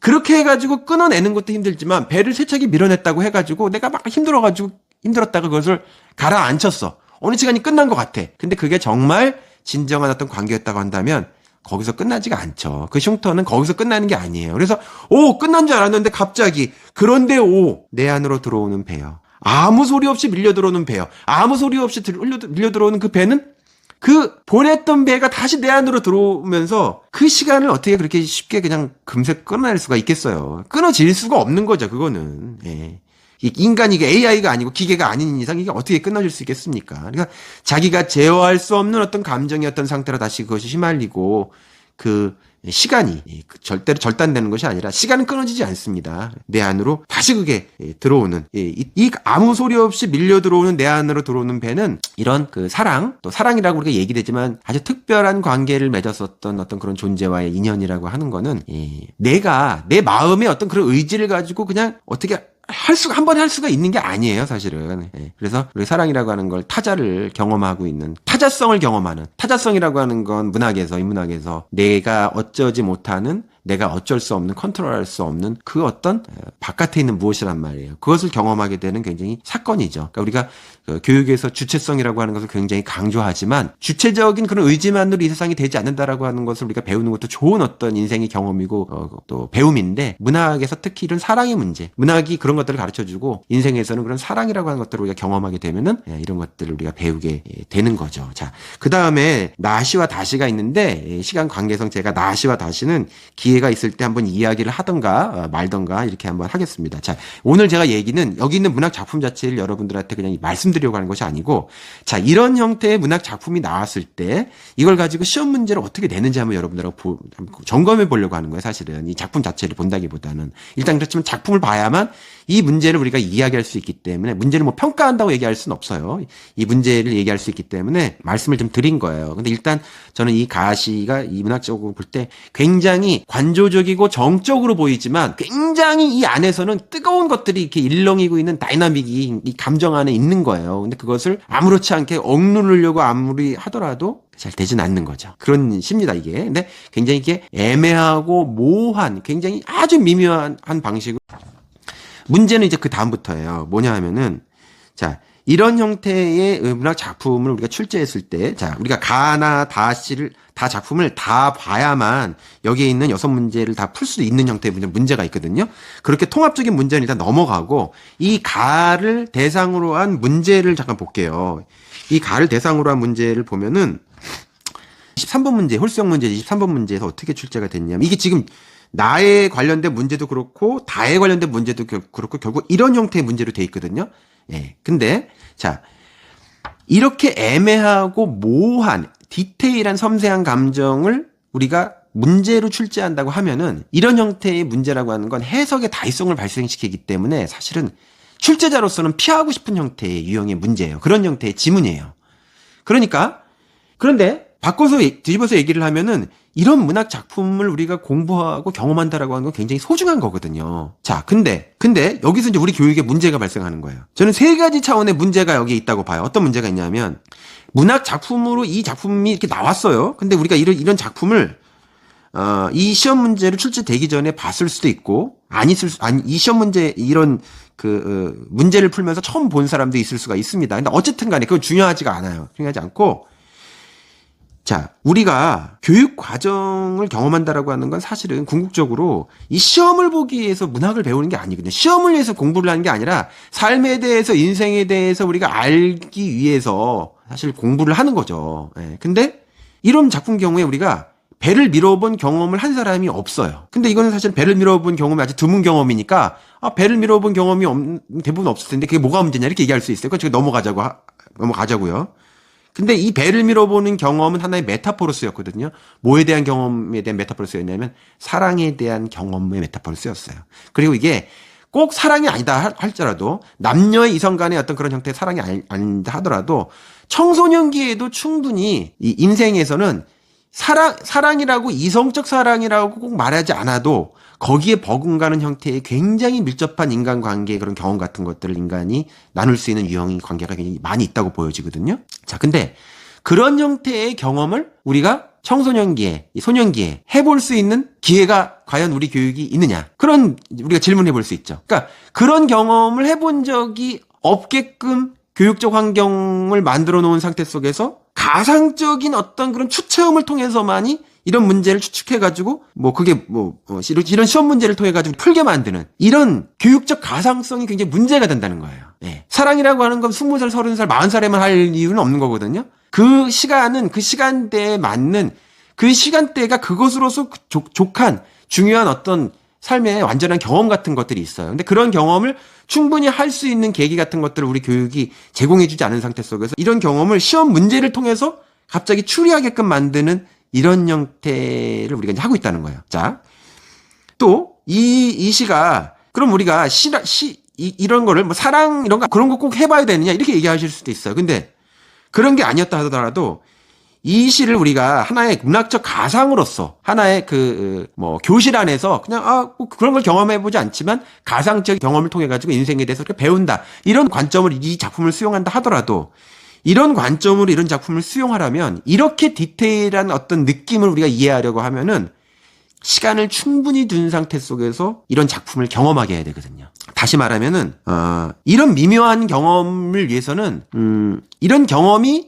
그렇게 해가지고 끊어내는 것도 힘들지만 배를 세차게 밀어냈다고 해가지고 내가 막 힘들었다가 그것을 가라앉혔어. 어느 시간이 끝난 것 같아. 근데 그게 정말 진정한 어떤 관계였다고 한다면 거기서 끝나지가 않죠. 그 흉터는 거기서 끝나는 게 아니에요. 그래서 끝난 줄 알았는데 갑자기 그런데 내 안으로 들어오는 배요. 아무 소리 없이 밀려 들어오는 배요. 아무 소리 없이 밀려 들어오는 그 배는 그 보냈던 배가 다시 내 안으로 들어오면서 그 시간을 어떻게 그렇게 쉽게 그냥 금세 끊어낼 수가 있겠어요. 끊어질 수가 없는 거죠, 그거는. 예. 인간이 AI가 아니고 기계가 아닌 이상 이게 어떻게 끊어질 수 있겠습니까? 그러니까 자기가 제어할 수 없는 어떤 감정이었던 상태로 다시 그것이 휘말리고 그 시간이 절대로 절단되는 것이 아니라 시간은 끊어지지 않습니다. 내 안으로 다시 그게 들어오는 이 아무 소리 없이 밀려 들어오는 내 안으로 들어오는 배는 이런 그 또 사랑이라고 우리가 얘기되지만 아주 특별한 관계를 맺었었던 어떤 그런 존재와의 인연이라고 하는 거는 내가 내 마음의 어떤 그런 의지를 가지고 그냥 어떻게 한 번에 할 수가 있는 게 아니에요, 사실은. 그래서 우리 사랑이라고 하는 걸 타자성을 경험하는 타자성이라고 하는 건 인문학에서 내가 어쩌지 못하는, 내가 어쩔 수 없는, 컨트롤할 수 없는 그 어떤 바깥에 있는 무엇이란 말이에요. 그것을 경험하게 되는 굉장히 사건이죠. 그러니까 우리가 교육에서 주체성이라고 하는 것을 굉장히 강조하지만 주체적인 그런 의지만으로 이 세상이 되지 않는다라고 하는 것을 우리가 배우는 것도 좋은 어떤 인생의 경험이고 또 배움인데, 문학에서 특히 이런 사랑의 문제, 문학이 그런 것들을 가르쳐주고 인생에서는 그런 사랑이라고 하는 것들을 우리가 경험하게 되면은 이런 것들을 우리가 배우게 되는 거죠. 자, 그 다음에 나시와 다시가 있는데 시간 관계상 제가 나시와 다시는 기회가 있을 때 한번 이야기를 하던가 말던가 이렇게 한번 하겠습니다. 자, 오늘 제가 얘기는 여기 있는 문학 작품 자체를 여러분들한테 그냥 말씀드리려고 하는 것이 아니고, 자, 이런 형태의 문학 작품이 나왔을 때 이걸 가지고 시험 문제를 어떻게 내는지 한번 여러분들하고 점검해 보려고 하는 거예요. 사실은 이 작품 자체를 본다기보다는 일단 그렇지만 작품을 봐야만 이 문제를 우리가 이야기할 수 있기 때문에, 문제를 뭐 평가한다고 얘기할 수는 없어요. 이 문제를 얘기할 수 있기 때문에 말씀을 좀 드린 거예요. 근데 일단 저는 이 가시가 이 문학적으로 볼 때 굉장히 단조적이고 정적으로 보이지만 굉장히 이 안에서는 뜨거운 것들이 이렇게 일렁이고 있는 다이나믹이 이 감정 안에 있는 거예요. 근데 그것을 아무렇지 않게 억누르려고 아무리 하더라도 잘 되진 않는 거죠. 그런 시입니다, 이게. 근데 굉장히 이게 애매하고 모호한, 굉장히 아주 미묘한 방식으로. 문제는 이제 그 다음부터예요. 뭐냐 하면은, 자, 이런 형태의 문학 작품을 우리가 출제했을 때, 자, 우리가 가나 다시를, 다 작품을 다 봐야만 여기에 있는 6문제를 다 풀 수 있는 형태의 문제가 있거든요. 그렇게 통합적인 문제는 일단 넘어가고, 이 가를 대상으로 한 문제를 잠깐 볼게요. 이 가를 대상으로 한 문제를 보면은, 23번 문제, 홀수형 문제 23번 문제에서 어떻게 출제가 됐냐면, 이게 지금 나에 관련된 문제도 그렇고, 다에 관련된 문제도 그렇고, 결국 이런 형태의 문제로 돼 있거든요. 예. 근데, 자, 이렇게 애매하고 모호한, 디테일한 섬세한 감정을 우리가 문제로 출제한다고 하면은, 이런 형태의 문제라고 하는 건 해석의 다이성을 발생시키기 때문에 사실은 출제자로서는 피하고 싶은 형태의 유형의 문제예요. 그런 형태의 지문이에요. 그러니까, 그런데 바꿔서 뒤집어서 얘기를 하면은 이런 문학 작품을 우리가 공부하고 경험한다라고 하는 건 굉장히 소중한 거거든요. 자, 근데 여기서 이제 우리 교육에 문제가 발생하는 거예요. 저는 3가지 차원의 문제가 여기에 있다고 봐요. 어떤 문제가 있냐면, 문학 작품으로 이 작품이 이렇게 나왔어요. 근데 우리가 이런 작품을 이 시험 문제를 출제되기 전에 봤을 수도 있고, 이 시험 문제 이런 문제를 풀면서 처음 본 사람도 있을 수가 있습니다. 근데 어쨌든 간에 그건 중요하지가 않아요. 중요하지 않고, 자, 우리가 교육 과정을 경험한다라고 하는 건 사실은 궁극적으로 이 시험을 보기 위해서 문학을 배우는 게 아니거든요. 시험을 위해서 공부를 하는 게 아니라 삶에 대해서, 인생에 대해서 우리가 알기 위해서 사실 공부를 하는 거죠. 예. 근데 이런 작품 경우에 우리가 배를 밀어본 경험을 한 사람이 없어요. 근데 이거는 사실 배를 밀어본 경험이 아주 드문 경험이니까, 배를 밀어본 경험이 대부분 없을 텐데 그게 뭐가 문제냐 이렇게 얘기할 수 있어요. 그거 넘어가자고요. 근데 이 배를 밀어보는 경험은 하나의 메타포로 쓰였거든요. 뭐에 대한 경험에 대한 메타포로 쓰였냐면 사랑에 대한 경험의 메타포로 쓰였어요. 그리고 이게 꼭 사랑이 아니다 할지라도, 남녀의 이성 간의 어떤 그런 형태의 사랑이 아니다 하더라도 청소년기에도 충분히 이 인생에서는 사랑이라고, 이성적 사랑이라고 꼭 말하지 않아도 거기에 버금가는 형태의 굉장히 밀접한 인간관계의 그런 경험 같은 것들을 인간이 나눌 수 있는 유형의 관계가 굉장히 많이 있다고 보여지거든요. 자, 근데 그런 형태의 경험을 우리가 청소년기에, 소년기에 해볼 수 있는 기회가 과연 우리 교육이 있느냐? 그런 우리가 질문해 볼 수 있죠. 그러니까 그런 경험을 해본 적이 없게끔 교육적 환경을 만들어 놓은 상태 속에서 가상적인 어떤 그런 추체험을 통해서만이 이런 문제를 추측해가지고, 이런 시험 문제를 통해가지고 풀게 만드는 이런 교육적 가상성이 굉장히 문제가 된다는 거예요. 예. 사랑이라고 하는 건 20살, 30살, 40살에만 할 이유는 없는 거거든요. 그 시간은 그 시간대에 맞는, 그 시간대가 그것으로서 족한 중요한 어떤 삶의 완전한 경험 같은 것들이 있어요. 근데 그런 경험을 충분히 할 수 있는 계기 같은 것들을 우리 교육이 제공해주지 않은 상태 속에서 이런 경험을 시험 문제를 통해서 갑자기 추리하게끔 만드는 이런 형태를 우리가 이제 하고 있다는 거예요. 자, 또 이 시가, 그럼 우리가 이런 거를 사랑 이런 거 그런 거 꼭 해봐야 되느냐 이렇게 얘기하실 수도 있어요. 근데 그런 게 아니었다 하더라도 이 시를 우리가 하나의 문학적 가상으로서 하나의 교실 안에서 그냥 그런 걸 경험해보지 않지만 가상적 경험을 통해 가지고 인생에 대해서 이렇게 배운다, 이런 관점을 이 작품을 수용한다 하더라도, 이런 관점으로 이런 작품을 수용하려면 이렇게 디테일한 어떤 느낌을 우리가 이해하려고 하면은 시간을 충분히 둔 상태 속에서 이런 작품을 경험하게 해야 되거든요. 다시 말하면은 이런 미묘한 경험을 위해서는 이런 경험이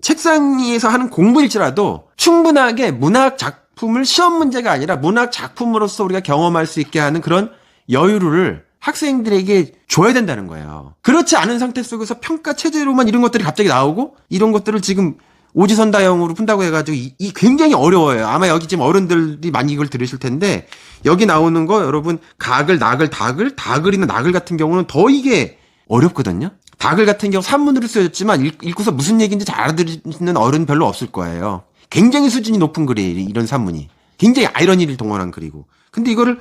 책상 위에서 하는 공부일지라도 충분하게 문학 작품을 시험 문제가 아니라 문학 작품으로서 우리가 경험할 수 있게 하는 그런 여유를 학생들에게 줘야 된다는 거예요. 그렇지 않은 상태 속에서 평가 체제로만 이런 것들이 갑자기 나오고, 이런 것들을 지금 오지선다형으로 푼다고 해가지고 이 굉장히 어려워요. 아마 여기 지금 어른들이 많이 이걸 들으실 텐데, 여기 나오는 거 여러분 가글, 나글, 다글이나 나글 같은 경우는 더 이게 어렵거든요. 다글 같은 경우 산문으로 쓰여졌지만 읽고서 무슨 얘기인지 잘 알아듣는 어른 별로 없을 거예요. 굉장히 수준이 높은 글이에요, 이런 산문이. 굉장히 아이러니를 동원한 글이고. 근데 이거를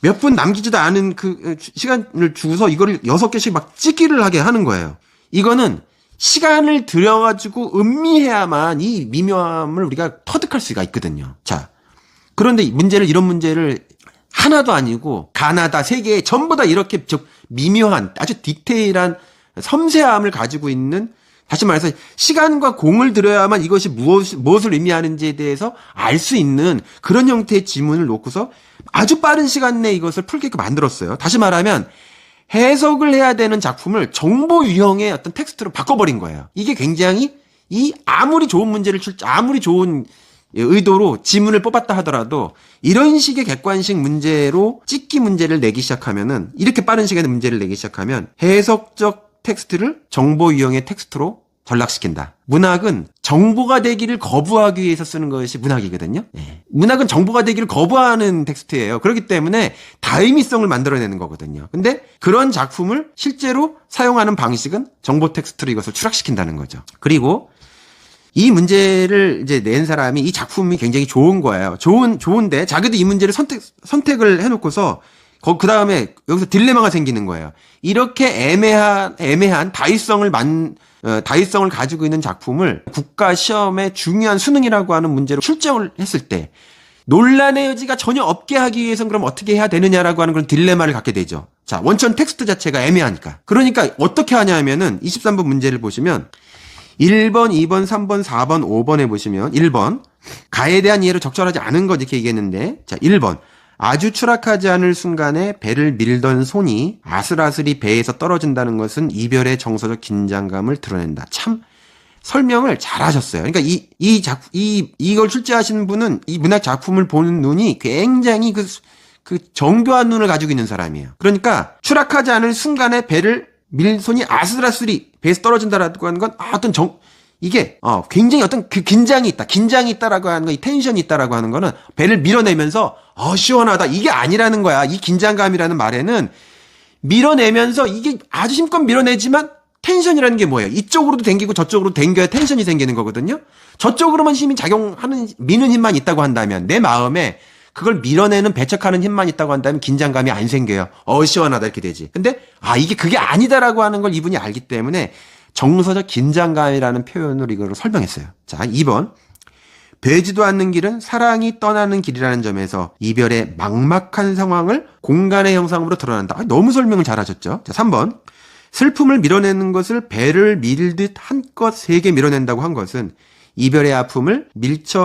몇 분 남기지도 않은 그 시간을 주고서 이거를 6개씩 막 찍기를 하게 하는 거예요. 이거는 시간을 들여가지고 음미해야만 이 미묘함을 우리가 터득할 수가 있거든요. 자, 그런데 이런 문제를 하나도 아니고 가나다, 세계 전부 다 이렇게 미묘한 아주 디테일한 섬세함을 가지고 있는, 다시 말해서 시간과 공을 들여야만 이것이 무엇을 의미하는지에 대해서 알 수 있는 그런 형태의 지문을 놓고서 아주 빠른 시간 내에 이것을 풀게끔 만들었어요. 다시 말하면 해석을 해야 되는 작품을 정보 유형의 어떤 텍스트로 바꿔버린 거예요. 이게 굉장히 아무리 좋은 문제를 아무리 좋은 의도로 지문을 뽑았다 하더라도 이런 식의 객관식 문제로 찍기 문제를 내기 시작하면은, 이렇게 빠른 시간에 문제를 내기 시작하면 해석적 텍스트를 정보 유형의 텍스트로 전락시킨다. 문학은 정보가 되기를 거부하기 위해서 쓰는 것이 문학이거든요. 문학은 정보가 되기를 거부하는 텍스트예요. 그렇기 때문에 다의미성을 만들어내는 거거든요. 근데 그런 작품을 실제로 사용하는 방식은 정보 텍스트로 이것을 추락시킨다는 거죠. 그리고 이 문제를 이제 낸 사람이, 이 작품이 굉장히 좋은 거예요. 좋은데 자기도 이 문제를 선택을 해놓고서 그 다음에 여기서 딜레마가 생기는 거예요. 이렇게 애매한 다의성을 가지고 있는 작품을 국가 시험의 중요한 수능이라고 하는 문제로 출제를 했을 때 논란의 여지가 전혀 없게 하기 위해서는 그럼 어떻게 해야 되느냐라고 하는 그런 딜레마를 갖게 되죠. 자, 원천 텍스트 자체가 애매하니까. 그러니까 어떻게 하냐면은 23번 문제를 보시면 1번, 2번, 3번, 4번, 5번에 보시면 1번 가에 대한 이해로 적절하지 않은 것 이렇게 얘기했는데, 자, 1번 아주 추락하지 않을 순간에 배를 밀던 손이 아슬아슬이 배에서 떨어진다는 것은 이별의 정서적 긴장감을 드러낸다. 참 설명을 잘하셨어요. 그러니까 이걸 출제하시는 분은 이 문학 작품을 보는 눈이 굉장히 그 정교한 눈을 가지고 있는 사람이에요. 그러니까 추락하지 않을 순간에 배를 밀 손이 아슬아슬이 배에서 떨어진다라고 하는 건 이게 굉장히 어떤 그 긴장이 있다라고 하는 거, 이 텐션이 있다라고 하는 거는 배를 밀어내면서 시원하다 이게 아니라는 거야. 이 긴장감이라는 말에는 밀어내면서 이게 아주 힘껏 밀어내지만 텐션이라는 게 뭐예요? 이쪽으로도 당기고 저쪽으로도 당겨야 텐션이 생기는 거거든요. 저쪽으로만 힘이 미는 힘만 있다고 한다면, 내 마음에 그걸 밀어내는 배척하는 힘만 있다고 한다면 긴장감이 안 생겨요. 시원하다 이렇게 되지. 근데 이게 그게 아니다라고 하는 걸 이분이 알기 때문에 정서적 긴장감이라는 표현으로 이걸 설명했어요. 자, 2번. 되지도 않는 길은 사랑이 떠나는 길이라는 점에서 이별의 막막한 상황을 공간의 형상으로 드러난다. 너무 설명을 잘하셨죠. 자, 3번. 슬픔을 밀어내는 것을 배를 밀듯 한껏 세게 밀어낸다고 한 것은 이별의 아픔을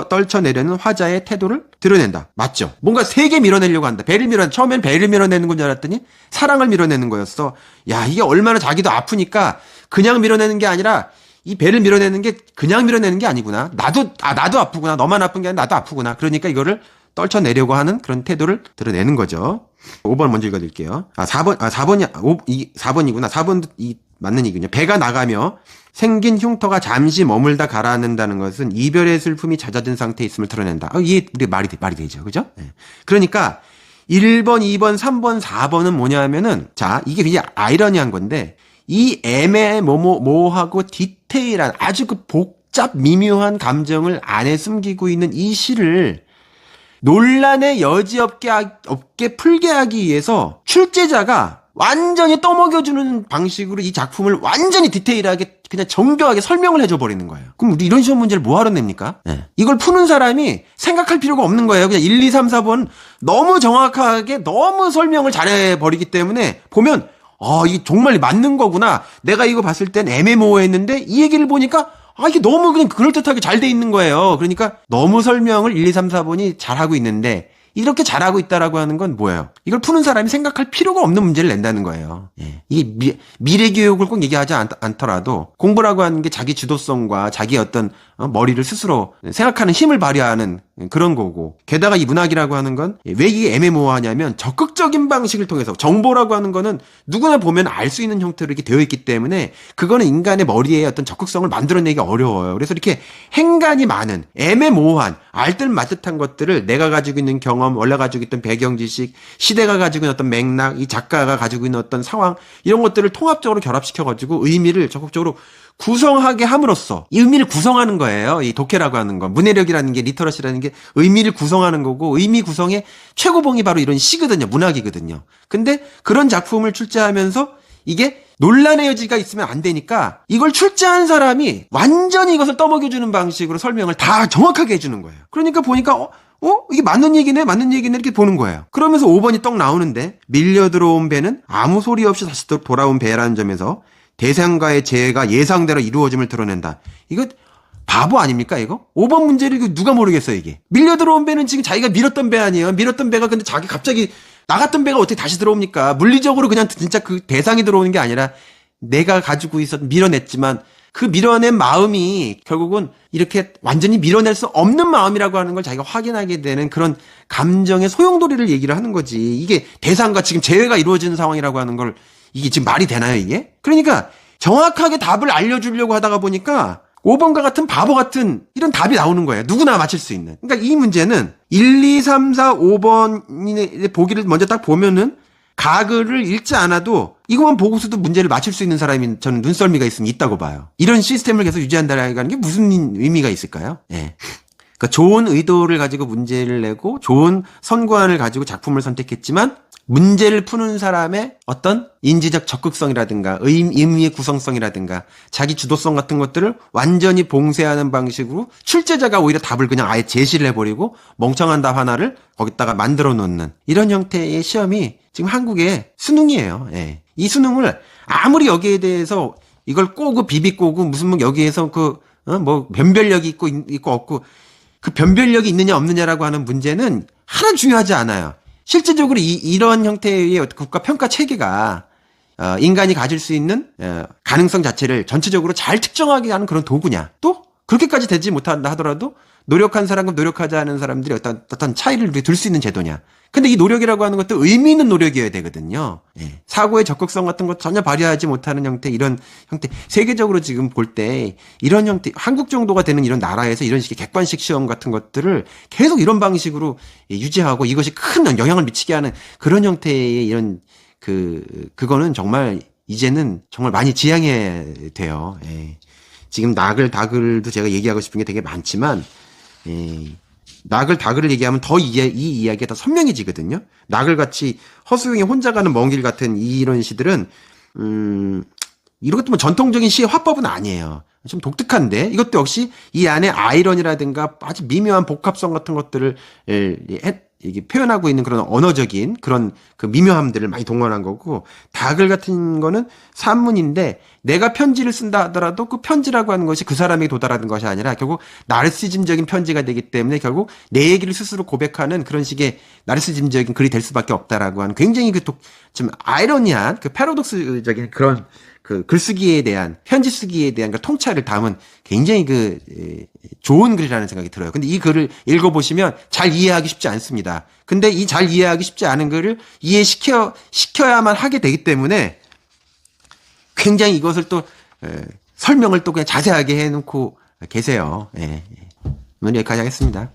떨쳐내려는 화자의 태도를 드러낸다. 맞죠? 뭔가 세게 밀어내려고 한다. 처음엔 배를 밀어내는 건 줄 알았더니 사랑을 밀어내는 거였어. 야, 이게 얼마나 자기도 아프니까 그냥 밀어내는 게 아니라 이 배를 밀어내는 게 그냥 밀어내는 게 아니구나. 나도 아프구나. 너만 아픈 게 아니라 나도 아프구나. 그러니까 이거를 떨쳐내려고 하는 그런 태도를 드러내는 거죠. 5번 먼저 읽어드릴게요. 4번이구나. 4번 맞는 얘기군요. 배가 나가며 생긴 흉터가 잠시 머물다 가라앉는다는 것은 이별의 슬픔이 잦아든 상태에 있음을 드러낸다. 이게 말이 되죠. 그죠? 네. 그러니까 1번, 2번, 3번, 4번은 뭐냐 하면은, 자, 이게 굉장히 아이러니한 건데, 이 애매모호하고 디테일한 아주 그 복잡 미묘한 감정을 안에 숨기고 있는 이 시를 논란의 여지 없게 풀게 하기 위해서 출제자가 완전히 떠먹여주는 방식으로 이 작품을 완전히 디테일하게 그냥 정교하게 설명을 해줘 버리는 거예요. 그럼 우리 이런 시험 문제를 뭐하러 냅니까? 네. 이걸 푸는 사람이 생각할 필요가 없는 거예요. 그냥 1, 2, 3, 4번 너무 정확하게 너무 설명을 잘해버리기 때문에 보면 이게 정말 맞는 거구나. 내가 이거 봤을 땐 애매모호했는데 이 얘기를 보니까 이게 너무 그냥 그럴듯하게 잘 돼 있는 거예요. 그러니까 너무 설명을 1, 2, 3, 4번이 잘하고 있는데 이렇게 잘하고 있다라고 하는 건 뭐예요? 이걸 푸는 사람이 생각할 필요가 없는 문제를 낸다는 거예요. 예. 이게 미래 교육을 꼭 얘기하지 않더라도 공부라고 하는 게 자기 주도성과 자기 어떤 머리를 스스로 생각하는 힘을 발휘하는 그런 거고, 게다가 이 문학이라고 하는 건 왜 이게 애매모호하냐면 적극적인 방식을 통해서 정보라고 하는 거는 누구나 보면 알 수 있는 형태로 이렇게 되어 있기 때문에 그거는 인간의 머리에 어떤 적극성을 만들어내기가 어려워요. 그래서 이렇게 행간이 많은 애매모호한 알뜰말뜻한 것들을 내가 가지고 있는 경험, 원래 가지고 있던 배경 지식, 시대가 가지고 있는 어떤 맥락, 이 작가가 가지고 있는 어떤 상황, 이런 것들을 통합적으로 결합시켜가지고 의미를 적극적으로 구성하게 함으로써 이 의미를 구성하는 거예요. 이 독해라고 하는 건, 문해력이라는 게, 리터러시라는 게 의미를 구성하는 거고, 의미 구성의 최고봉이 바로 이런 시거든요. 문학이거든요. 근데 그런 작품을 출제하면서 이게 논란의 여지가 있으면 안 되니까 이걸 출제한 사람이 완전히 이것을 떠먹여주는 방식으로 설명을 다 정확하게 해주는 거예요. 그러니까 보니까 이게 맞는 얘기네, 맞는 얘기네, 이렇게 보는 거예요. 그러면서 5번이 떡 나오는데, 밀려 들어온 배는 아무 소리 없이 다시 돌아온 배라는 점에서 대상과의 재해가 예상대로 이루어짐을 드러낸다. 이거 바보 아닙니까, 이거? 5번 문제를 이거 누가 모르겠어요, 이게. 밀려 들어온 배는 지금 자기가 밀었던 배 아니에요. 밀었던 배가 근데 자기 갑자기 나갔던 배가 어떻게 다시 들어옵니까? 물리적으로 그냥 진짜 그 대상이 들어오는 게 아니라 내가 가지고 밀어냈지만 그 밀어낸 마음이 결국은 이렇게 완전히 밀어낼 수 없는 마음이라고 하는 걸 자기가 확인하게 되는 그런 감정의 소용돌이를 얘기를 하는 거지. 이게 대상과 지금 재회가 이루어지는 상황이라고 하는 걸 이게 지금 말이 되나요, 이게? 그러니까 정확하게 답을 알려주려고 하다가 보니까 5번과 같은 바보 같은 이런 답이 나오는 거예요. 누구나 맞힐 수 있는. 그러니까 이 문제는 1, 2, 3, 4, 5번의 보기를 먼저 딱 보면은 가글을 읽지 않아도 이것만 보고서도 문제를 맞출 수 있는 사람이 저는 눈썰미가 있으면 있다고 봐요. 이런 시스템을 계속 유지한다라는 게 무슨 의미가 있을까요? 예. 그러니까 좋은 의도를 가지고 문제를 내고 좋은 선구안을 가지고 작품을 선택했지만 문제를 푸는 사람의 어떤 인지적 적극성이라든가 의미의 구성성이라든가 자기 주도성 같은 것들을 완전히 봉쇄하는 방식으로 출제자가 오히려 답을 그냥 아예 제시를 해버리고 멍청한 답 하나를 거기다가 만들어 놓는 이런 형태의 시험이 지금 한국의 수능이에요. 예. 이 수능을 아무리 여기에 대해서 이걸 꼬고 비비꼬고 무슨 뭐 여기에서 뭐 변별력이 있고 없고 그 변별력이 있느냐 없느냐라고 하는 문제는 하나 중요하지 않아요. 실질적으로 이런 형태의 국가 평가 체계가 인간이 가질 수 있는 가능성 자체를 전체적으로 잘 특정하게 하는 그런 도구냐? 또 그렇게까지 되지 못한다 하더라도 노력한 사람과 노력하지 않은 사람들이 어떤 차이를 둘 수 있는 제도냐? 근데 이 노력이라고 하는 것도 의미 있는 노력이어야 되거든요. 예. 사고의 적극성 같은 것 전혀 발휘하지 못하는 형태, 이런 형태, 세계적으로 지금 볼 때 이런 형태, 한국 정도가 되는 이런 나라에서 이런 식의 객관식 시험 같은 것들을 계속 이런 방식으로 유지하고 이것이 큰 영향을 미치게 하는 그런 형태의 이런 그거는 정말 이제는 정말 많이 지양해야 돼요. 예. 지금 나글다글도 제가 얘기하고 싶은 게 되게 많지만, 나글다글을 얘기하면 더 이 이야기가 더 선명해지거든요. 나글같이 허수용이 혼자 가는 먼 길 같은 이런 시들은 이런 것도 뭐 전통적인 시의 화법은 아니에요. 좀 독특한데 이것도 역시 이 안에 아이러니라든가 아주 미묘한 복합성 같은 것들을 이게 표현하고 있는 그런 언어적인 그런 그 미묘함들을 많이 동원한 거고, 다글 같은 거는 산문인데 내가 편지를 쓴다 하더라도 그 편지라고 하는 것이 그 사람에게 도달하는 것이 아니라 결국 나르시즘적인 편지가 되기 때문에 결국 내 얘기를 스스로 고백하는 그런 식의 나르시즘적인 글이 될 수밖에 없다라고 하는 굉장히 좀 아이러니한 패러독스적인 그런 글쓰기에 대한, 편지 쓰기에 대한 통찰을 담은 굉장히 좋은 글이라는 생각이 들어요. 근데 이 글을 읽어보시면 잘 이해하기 쉽지 않습니다. 근데 이 잘 이해하기 쉽지 않은 글을 시켜야만 하게 되기 때문에 굉장히 이것을 또, 설명을 또 그냥 자세하게 해놓고 계세요. 예. 오늘 여기까지 하겠습니다.